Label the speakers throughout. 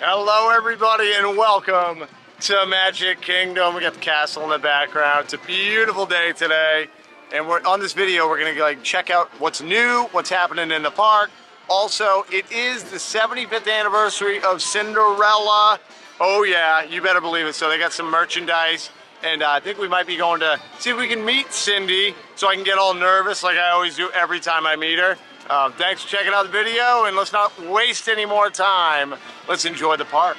Speaker 1: Hello everybody and welcome to Magic Kingdom. We got the castle in the background. It's a beautiful day today. And we're on this video, we're gonna check out what's new, what's happening in the park. Also, it is the 75th anniversary of Cinderella. Oh yeah, you better believe it. So they got some merchandise. And I think we might be going to see if we can meet Cindy so I can get all nervous like I always do every time I meet her. Thanks for checking out the video, and let's not waste any more time. Let's enjoy the park.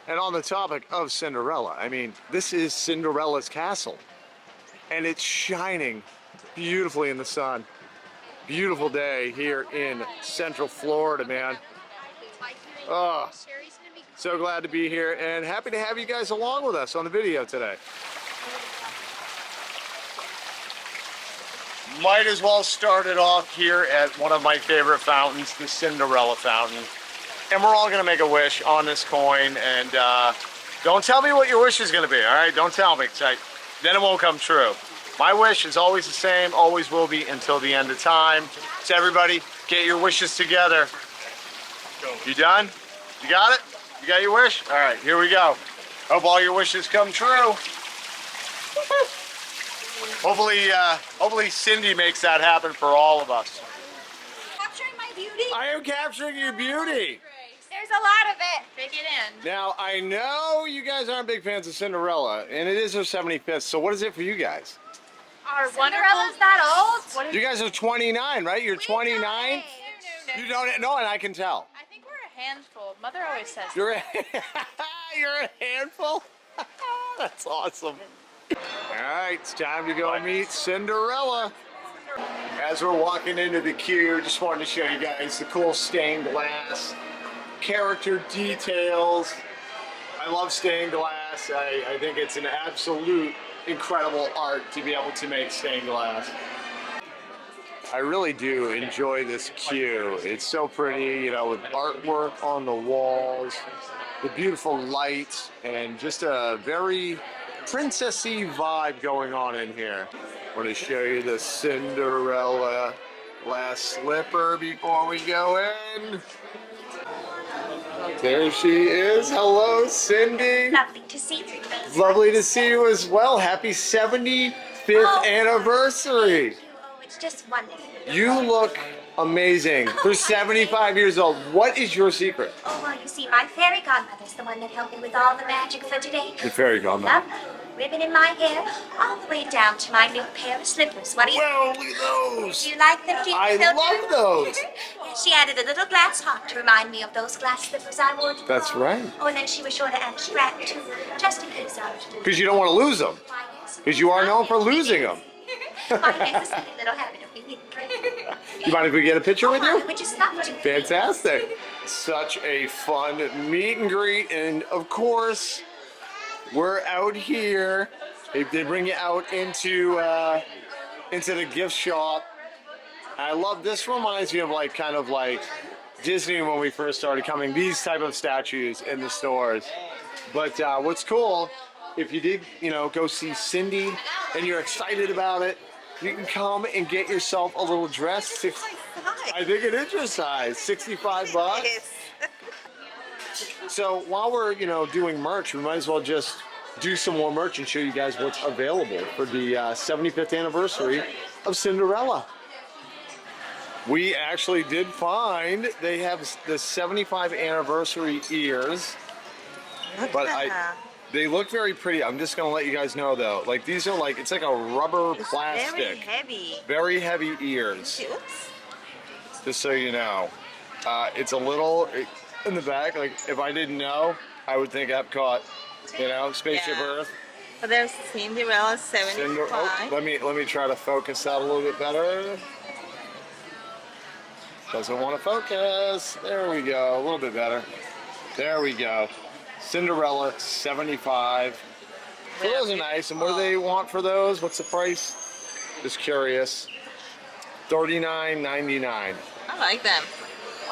Speaker 1: And on the topic of Cinderella, I mean, this is Cinderella's castle. And it's shining beautifully in the sun. Beautiful day here in Central Florida, man. Oh, so glad to be here and happy to have you guys along with us on the video today. Might as well start it off here at one of my favorite fountains, the Cinderella fountain. And we're all gonna make a wish on this coin, and don't tell me what your wish is gonna be, all right? Don't tell me, then it won't come true. My wish is always the same, always will be until the end of time. So everybody, get your wishes together. You done? You got it? You got your wish? All right, here we go. Hope all your wishes come true. Hopefully Cindy makes that happen for all of us.
Speaker 2: Capturing my beauty?
Speaker 1: I am capturing your beauty.
Speaker 2: There's a lot of it. Take it in.
Speaker 1: Now, I know you guys aren't big fans of Cinderella, and it is her 75th, so what is it for you guys?
Speaker 2: Our Cinderella's that old?
Speaker 1: You guys are 29, right? You're 29?
Speaker 2: No.
Speaker 1: You don't know, and I can tell.
Speaker 2: I think we're a handful. Mother always says
Speaker 1: You're a, you're a handful? That's awesome. All right, it's time to go meet Cinderella. As we're walking into the queue, just wanted to show you guys the cool stained glass, character details. I love stained glass. I think it's an absolute incredible art to be able to make stained glass. I really do enjoy this queue. It's so pretty, you know, with artwork on the walls, the beautiful lights, and just a very princessy vibe going on in here. I want to show you the Cinderella glass slipper before we go in. There she is. Hello, Cindy.
Speaker 2: Lovely to see you.
Speaker 1: Lovely to see you as well. Happy 75th anniversary.
Speaker 2: Oh, it's just wonderful.
Speaker 1: You look amazing. For 75 years old, what is your secret?
Speaker 2: Oh, well, you see, my fairy godmother's the one that helped me with all the magic for today.
Speaker 1: The fairy godmother.
Speaker 2: Ribbon in my hair, all the way down to my new pair of slippers. What do you
Speaker 1: Well, look at those.
Speaker 2: Do you like them?
Speaker 1: I love those.
Speaker 2: She added a little glass heart to remind me of those glass slippers I wore to
Speaker 1: That's
Speaker 2: prom.
Speaker 1: right.
Speaker 2: Oh, and then she was sure to add a strap too, just in case I was.
Speaker 1: Because you don't want to lose them. Because you are known for losing them.
Speaker 2: Mine has a silly little habit of being
Speaker 1: You mind if we get a picture with you?
Speaker 2: Which is not too
Speaker 1: Fantastic. Such a fun meet and greet, and of course, we're out here. They bring you out into the gift shop. I love this. Reminds me of kind of like Disney when we first started coming. These type of statues in the stores. But what's cool, if you did, go see Cindy and you're excited about it, you can come and get yourself a little dress. I think it is your size. 65 bucks. So while we're, doing merch, we might as well just do some more merch and show you guys what's available for the 75th anniversary of Cinderella. We actually did find they have the 75 anniversary ears, but they look very pretty. I'm just gonna let you guys know though, like these are it's like a rubber plastic.
Speaker 2: Very heavy.
Speaker 1: Very heavy ears.
Speaker 2: Oops.
Speaker 1: Just so you know. It's a little in the back, like if I didn't know, I would think Epcot, Spaceship Earth.
Speaker 3: But there's Cinderella 75.
Speaker 1: Oh, let me try to focus that a little bit better. Doesn't want to focus. There we go. A little bit better. There we go. Cinderella 75. So those are nice. And what do they want for those? What's the price? Just curious. $39.99.
Speaker 3: I like them.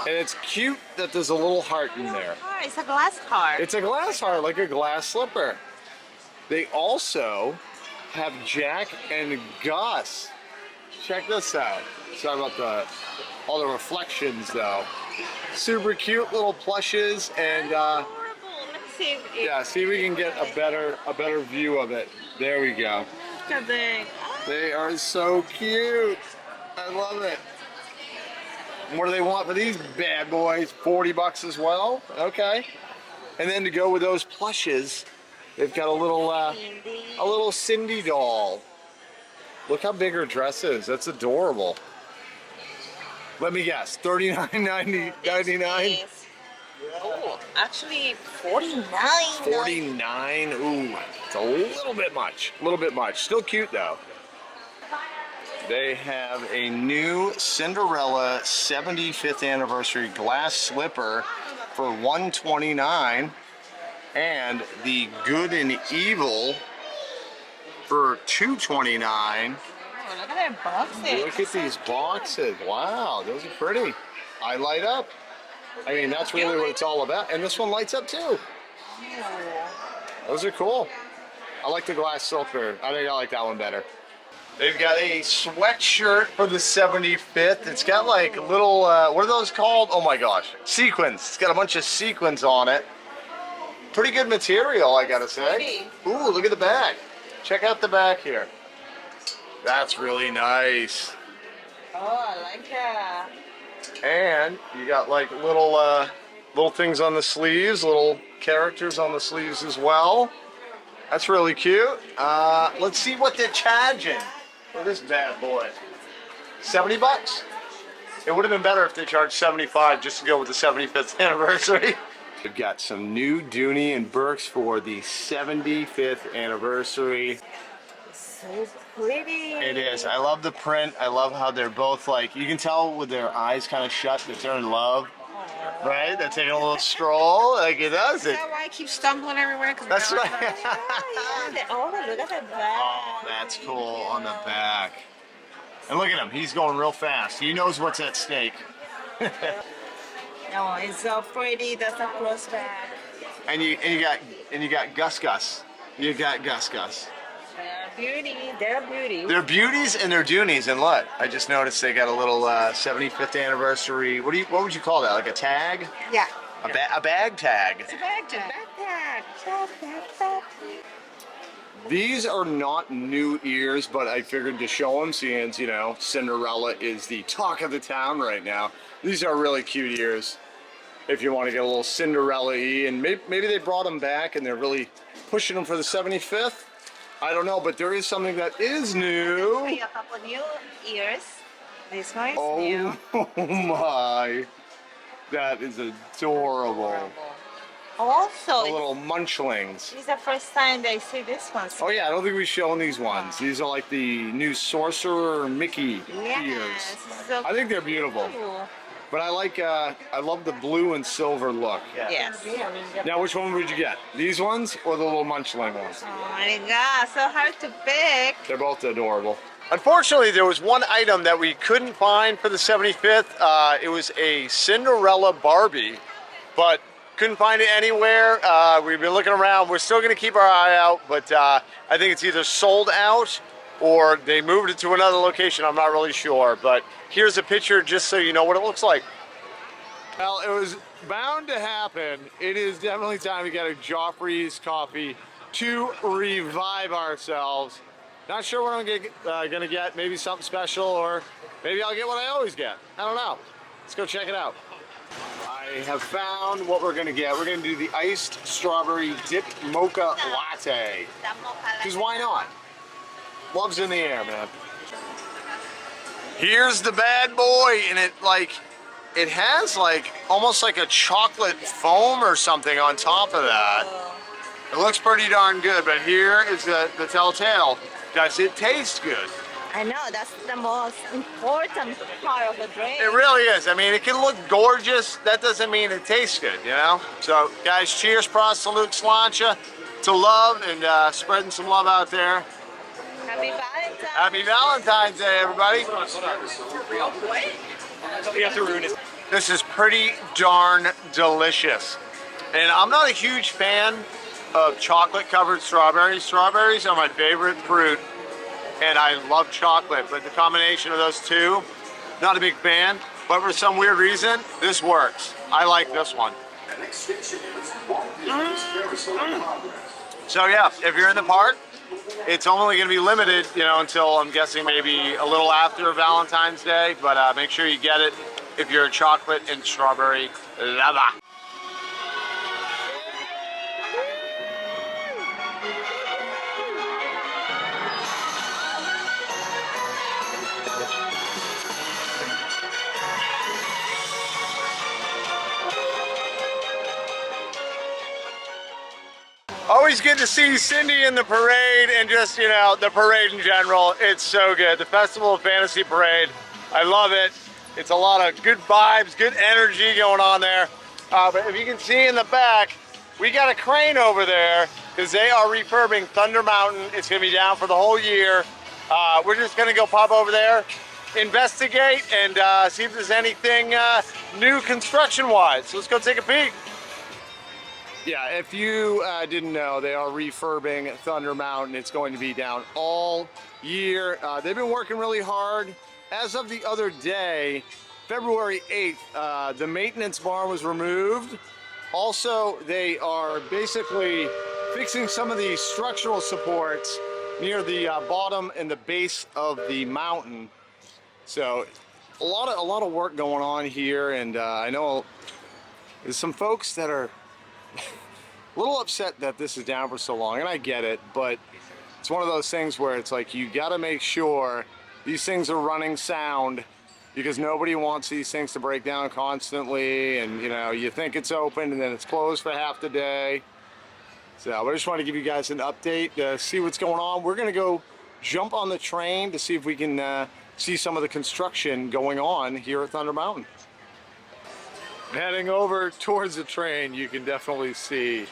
Speaker 1: And it's cute that there's a little heart in there.
Speaker 3: It's a glass heart.
Speaker 1: It's a glass heart, like a glass slipper. They also have Jack and Gus. Check this out. Sorry about all the reflections though. Super cute little plushes, and
Speaker 3: see if
Speaker 1: Yeah, see if we can get a better view of it. There we go.
Speaker 3: Look at the.
Speaker 1: They are so cute. I love it. What do they want for these bad boys? 40 bucks as well? Okay. And then to go with those plushes, they've got a little Cindy doll. Look how big her dress is. That's adorable. Let me guess, $39.99.
Speaker 3: Oh, actually 49.
Speaker 1: 49. Ooh, it's a little bit much. A little bit much. Still cute though. They have a new Cinderella 75th anniversary glass slipper for $129, and the Good and Evil for $229.
Speaker 3: Oh, look at their boxes.
Speaker 1: Look at these boxes. Wow, those are pretty. I light up. I mean, that's really what it's all about. And this one lights up too. Those are cool. I like the glass slipper. I think I like that one better. They've got a sweatshirt for the 75th. It's got like little, what are those called? Oh my gosh, sequins. It's got a bunch of sequins on it. Pretty good material, I gotta say. Ooh, look at the back. Check out the back here. That's really nice.
Speaker 3: Oh, I like that.
Speaker 1: And you got like little things on the sleeves, little characters on the sleeves as well. That's really cute. Let's see what they're charging for this bad boy. 70 bucks? It would have been better if they charged 75 just to go with the 75th anniversary. We've got some new Dooney and Burks for the 75th anniversary.
Speaker 3: So pretty.
Speaker 1: It is. I love the print. I love how they're both like, you can tell with their eyes kind of shut that they're in love. Right? They're taking a little stroll like it does it.
Speaker 3: Is that why I keep stumbling everywhere?
Speaker 1: That's right.
Speaker 3: Oh, look at the back.
Speaker 1: Oh, that's cool on the back. And look at him. He's going real fast. He knows what's at stake.
Speaker 3: No, it's so pretty. That's a close back.
Speaker 1: And you got Gus Gus. You got Gus Gus.
Speaker 3: They're beauty. They're beauty.
Speaker 1: They're beauties and they're Doonies, and look, I just noticed they got a little 75th anniversary. What would you call that? Like a tag?
Speaker 3: Yeah.
Speaker 1: A bag tag.
Speaker 3: It's a bag tag.
Speaker 1: These are not new ears, but I figured to show them, seeing, you know, Cinderella is the talk of the town right now. These are really cute ears. If you want to get a little Cinderella-y, and maybe they brought them back and they're really pushing them for the 75th. I don't know, but there is something that is new.
Speaker 3: A couple new ears. This one is new.
Speaker 1: Oh my. That is adorable.
Speaker 3: Also,
Speaker 1: The little munchlings.
Speaker 3: it's the first time they see this one.
Speaker 1: Oh yeah, I don't think we've shown these ones. These are like the new Sorcerer Mickey ears.
Speaker 3: So
Speaker 1: I think they're beautiful.
Speaker 3: cool.
Speaker 1: But I love the blue and silver look.
Speaker 3: Yes.
Speaker 1: Now, which one would you get? These ones or the little munchling ones?
Speaker 3: Oh my god, so hard to pick.
Speaker 1: They're both adorable. Unfortunately, there was one item that we couldn't find for the 75th. It was a Cinderella Barbie, but couldn't find it anywhere. We've been looking around. We're still going to keep our eye out, but I think it's either sold out or they moved it to another location. I'm not really sure, but here's a picture just so you know what it looks like. Well, it was bound to happen. It is definitely time to get a Joffrey's coffee to revive ourselves. Not sure what I'm gonna get. Maybe something special, or maybe I'll get what I always get. I don't know. Let's go check it out. I have found what we're gonna get. We're gonna do the iced strawberry dip mocha latte. Because why not? Love's in the air, man. Here's the bad boy, and it has like almost like a chocolate foam or something on top of that. It looks pretty darn good, but here is the telltale. Does it taste good?
Speaker 3: I know, that's the most important part of the drink.
Speaker 1: It really is. I mean, it can look gorgeous. That doesn't mean it tastes good, you know? So, guys, cheers, pros, salute, slancha, to love, and spreading some love out there.
Speaker 3: Happy Valentine's.
Speaker 1: Happy Valentine's Day, everybody.
Speaker 4: You have to ruin it.
Speaker 1: This is pretty darn delicious. And I'm not a huge fan of chocolate-covered strawberries. Strawberries are my favorite fruit, and I love chocolate, but the combination of those two, not a big fan, but for some weird reason, this works. I like this one. So yeah, if you're in the park, it's only going to be limited, you know, until I'm guessing maybe a little after Valentine's Day. But make sure you get it if you're a chocolate and strawberry lover. Always good to see Cindy in the parade and just, you know, the parade in general. It's so good. The Festival of Fantasy Parade, I love it. It's a lot of good vibes, good energy going on there. But if you can see in the back, we got a crane over there because they are refurbing Thunder Mountain. It's going to be down for the whole year. We're just going to go pop over there, investigate, and see if there's anything new construction-wise. So let's go take a peek. Yeah, if you didn't know, they are refurbing Thunder Mountain. It's going to be down all year. They've been working really hard. As of the other day, February 8th, the maintenance barn was removed. Also, they are basically fixing some of the structural supports near the bottom and the base of the mountain. So a lot of work going on here, and I know there's some folks that are a little upset that this is down for so long, and I get it, but it's one of those things where it's like you got to make sure these things are running sound, because nobody wants these things to break down constantly, and you know, you think it's open and then it's closed for half the day. So I just want to give you guys an update to see what's going on. We're going to go jump on the train to see if we can see some of the construction going on here at Thunder Mountain. Heading over towards the train, you can definitely see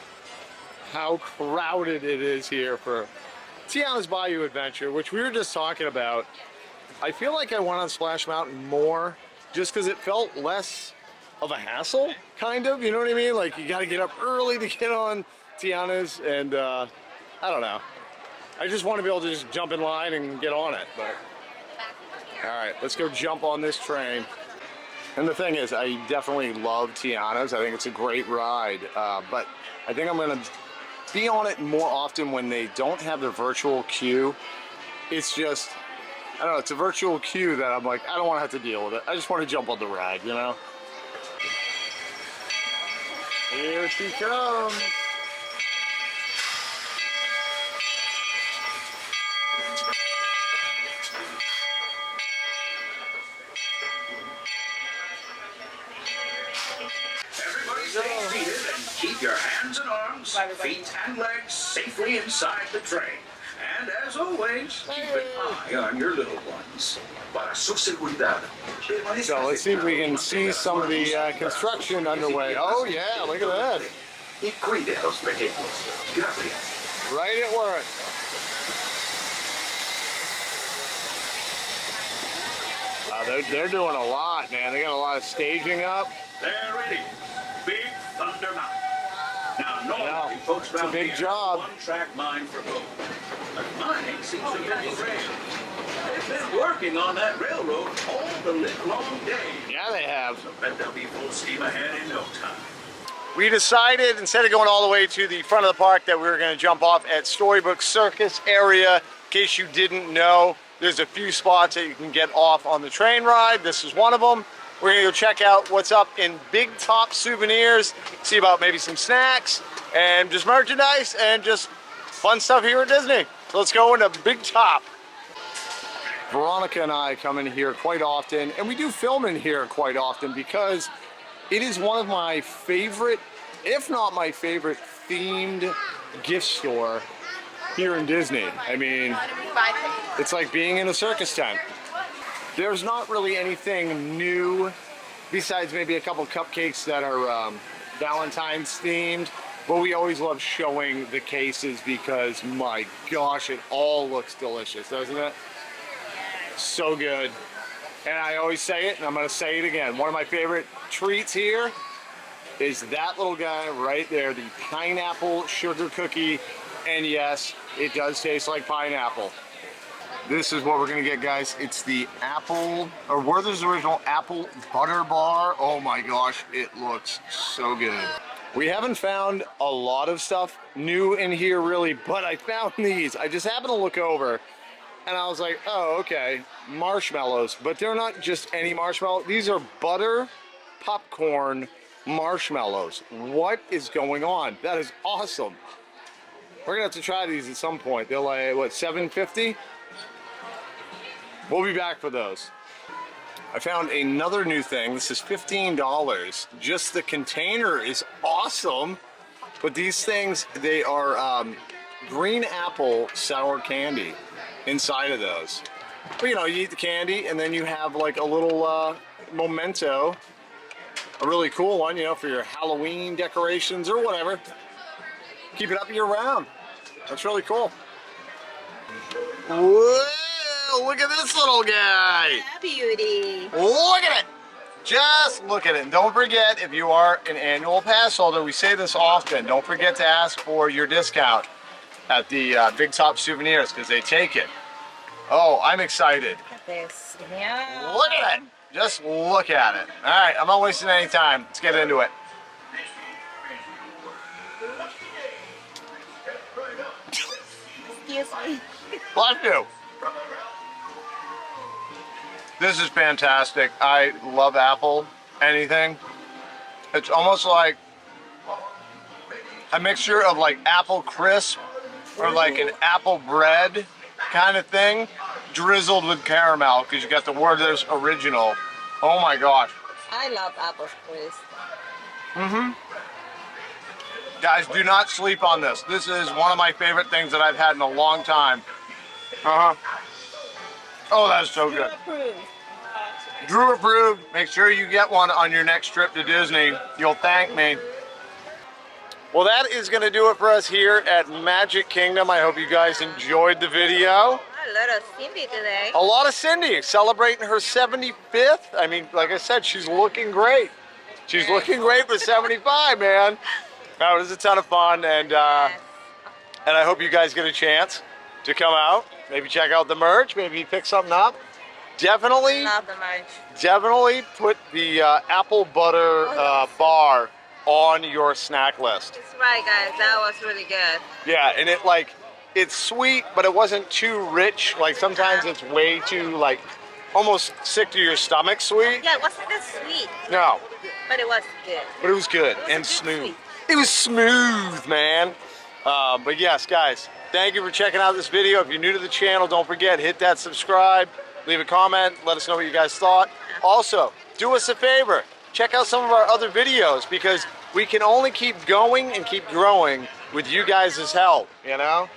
Speaker 1: how crowded it is here for Tiana's Bayou Adventure, which we were just talking about. I feel like I went on Splash Mountain more just because it felt less of a hassle, kind of, you know what I mean? Like, you got to get up early to get on Tiana's, and I don't know. I just want to be able to just jump in line and get on it, but all right, let's go jump on this train. And the thing is, I definitely love Tiana's. I think it's a great ride, but I think I'm going to be on it more often when they don't have the virtual queue. It's just, I don't know, it's a virtual queue that I'm like, I don't want to have to deal with it. I just want to jump on the ride, you know? Here she comes.
Speaker 4: Everybody stay seated and keep your hands and arms, feet and legs safely inside the train. And as always, keep an eye on your little ones. Para su seguridad.
Speaker 1: So let's see if we can see some of the construction underway. Oh yeah, look at that.
Speaker 4: Y cuide a los pequeños. Gracias.
Speaker 1: Right at work. They're doing a lot, man. They got a lot of staging up.
Speaker 4: They're ready. Big Thunder Mountain. Now, normally, folks
Speaker 1: it's a
Speaker 4: around
Speaker 1: big
Speaker 4: here
Speaker 1: job.
Speaker 4: one-track mine for both. But mining seems to be the trend. They've been working on that railroad all the livelong day.
Speaker 1: Yeah, they have.
Speaker 4: So bet they'll be full steam ahead in no time.
Speaker 1: We decided, instead of going all the way to the front of the park, that we were going to jump off at Storybook Circus area. In case you didn't know, there's a few spots that you can get off on the train ride. This is one of them. We're going to go check out what's up in Big Top Souvenirs, see about maybe some snacks and just merchandise and just fun stuff here at Disney. So let's go into Big Top. Veronica and I come in here quite often, and we do film in here quite often because it is one of my favorite, if not my favorite, themed gift store here in Disney. I mean, it's like being in a circus tent. There's not really anything new besides maybe a couple cupcakes that are Valentine's themed, but we always love showing the cases because my gosh, it all looks delicious, doesn't it? So good. And I always say it, and I'm going to say it again. One of my favorite treats here is that little guy right there, the pineapple sugar cookie. And yes, it does taste like pineapple. This is what we're gonna get, guys. It's the apple, or Werther's Original Apple Butter Bar. Oh my gosh, it looks so good. We haven't found a lot of stuff new in here really, but I found these. I just happened to look over and I was like, oh, okay, marshmallows. But they're not just any marshmallow. These are butter popcorn marshmallows. What is going on? That is awesome. We're gonna have to try these at some point. They're like, what, $7.50? We'll be back for those. I found another new thing. This is $15. Just the container is awesome. But these things, they are green apple sour candy inside of those. But you know, you eat the candy and then you have like a little memento. A really cool one, you know, for your Halloween decorations or whatever. Keep it up year round. That's really cool. Whoa! Look at this little guy.
Speaker 3: Yeah, beauty.
Speaker 1: Look at it. Just look at it. And don't forget, if you are an annual pass holder, we say this often, don't forget to ask for your discount at the Big Top Souvenirs because they take it. Oh, I'm excited.
Speaker 3: Look at this. Yeah.
Speaker 1: Look at it. Just look at it. All right, I'm not wasting any time. Let's get into it.
Speaker 3: Excuse me.
Speaker 1: Bless you. This is fantastic. I love apple anything. It's almost like a mixture of like apple crisp or like an apple bread kind of thing drizzled with caramel because you got the Werther's original. Oh my gosh.
Speaker 3: I love apple crisp.
Speaker 1: Guys, do not sleep on this. This is one of my favorite things that I've had in a long time. Oh, that's so good.
Speaker 3: Approved.
Speaker 1: Drew approved. Make sure you get one on your next trip to Disney. You'll thank me. Well, that is going to do it for us here at Magic Kingdom. I hope you guys enjoyed the video.
Speaker 3: A lot of Cindy today.
Speaker 1: A lot of Cindy celebrating her 75th. I mean, like I said, she's looking great. She's looking great for 75, man. That was a ton of fun, and I hope you guys get a chance to come out. Maybe check out the merch. Maybe pick something up. Definitely,
Speaker 3: Love the merch.
Speaker 1: definitely put the apple butter bar on your snack list.
Speaker 3: That's right, guys. That was really good.
Speaker 1: Yeah, and it's sweet, but it wasn't too rich. Like sometimes it's way too like almost sick to your stomach sweet.
Speaker 3: Yeah, it wasn't that sweet,
Speaker 1: No,
Speaker 3: but it was good.
Speaker 1: but it was good
Speaker 3: It was a
Speaker 1: and
Speaker 3: good
Speaker 1: smooth.
Speaker 3: sweet.
Speaker 1: It was smooth, man. But yes, guys, thank you for checking out this video. If you're new to the channel, don't forget, hit that subscribe, leave a comment, let us know what you guys thought. Also, do us a favor, check out some of our other videos because we can only keep going and keep growing with you guys' help, you know?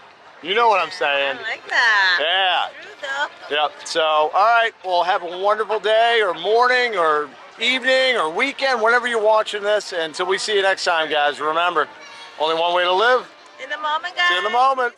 Speaker 1: You know what I'm saying.
Speaker 3: I like that.
Speaker 1: Yeah.
Speaker 3: True though.
Speaker 1: Yep. So, all right. Well, have a wonderful day or morning or evening or weekend, whenever you're watching this. And until we see you next time, guys, remember, only one way to live.
Speaker 3: In the moment, guys.
Speaker 1: See you in the moment.